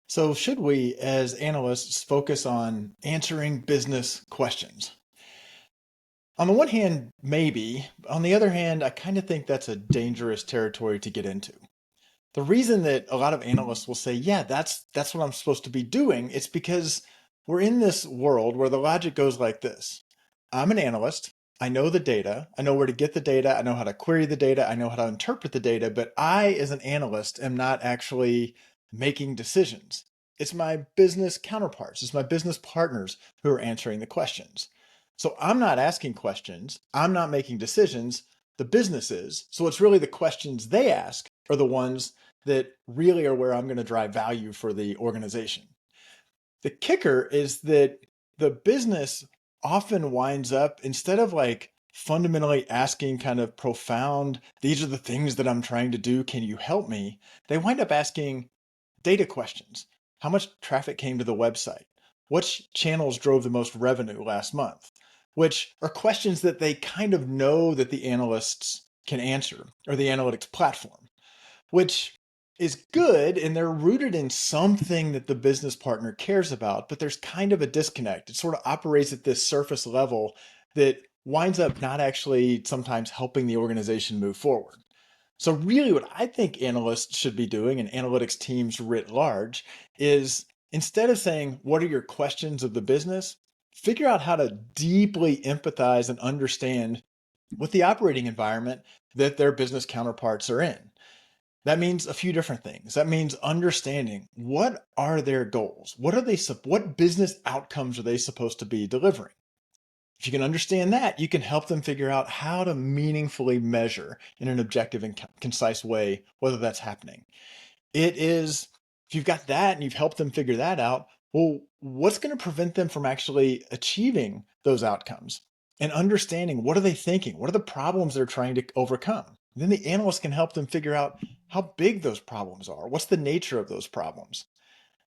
So, should we, as analysts, focus on answering business questions? On the one hand, maybe. On the other hand, I kind of think that's a dangerous territory to get into. The reason that a lot of analysts will say, "Yeah, that's what I'm supposed to be doing," it's because we're in this world where the logic goes like this. I'm an analyst. I know the data. I know where to get the data. I know how to query the data. I know how to interpret the data. But I, as an analyst, am not actually making decisions. It's my business counterparts, it's my business partners who are answering the questions. So I'm not asking questions. I'm not making decisions. The business is. So it's really the questions they ask are the ones that really are where I'm going to drive value for the organization. The kicker is that the business often winds up, instead of like fundamentally asking kind of profound, these are the things that I'm trying to do, can you help me? They wind up asking data questions. How much traffic came to the website? Which channels drove the most revenue last month? Which are questions that they kind of know that the analysts can answer, or the analytics platform, which is good, and they're rooted in something that the business partner cares about, but there's kind of a disconnect. It sort of operates at this surface level that winds up not actually sometimes helping the organization move forward. So really what I think analysts should be doing, and analytics teams writ large, is instead of saying, what are your questions of the business? Figure out how to deeply empathize and understand what the operating environment that their business counterparts are in. That means a few different things. That means understanding what are their goals? What business outcomes are they supposed to be delivering? If you can understand that, you can help them figure out how to meaningfully measure in an objective and concise way whether that's happening. It is, if you've got that and you've helped them figure that out, well, what's going to prevent them from actually achieving those outcomes? And understanding, what are they thinking? What are the problems they're trying to overcome? And then the analyst can help them figure out how big those problems are. What's the nature of those problems?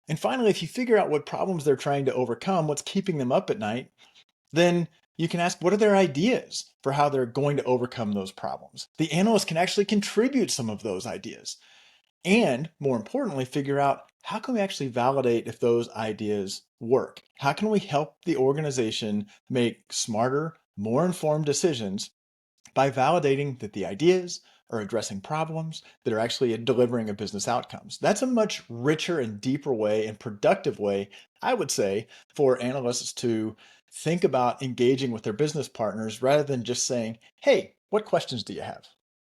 And finally, if you figure out what problems they're trying to overcome, what's keeping them up at night, then you can ask, what are their ideas for how they're going to overcome those problems? The analyst can actually contribute some of those ideas. And more importantly, figure out, how can we actually validate if those ideas work? How can we help the organization make smarter, more informed decisions by validating that the ideas are addressing problems that are actually delivering a business outcomes? That's a much richer and deeper way and productive way, I would say, for analysts to think about engaging with their business partners rather than just saying, hey, what questions do you have?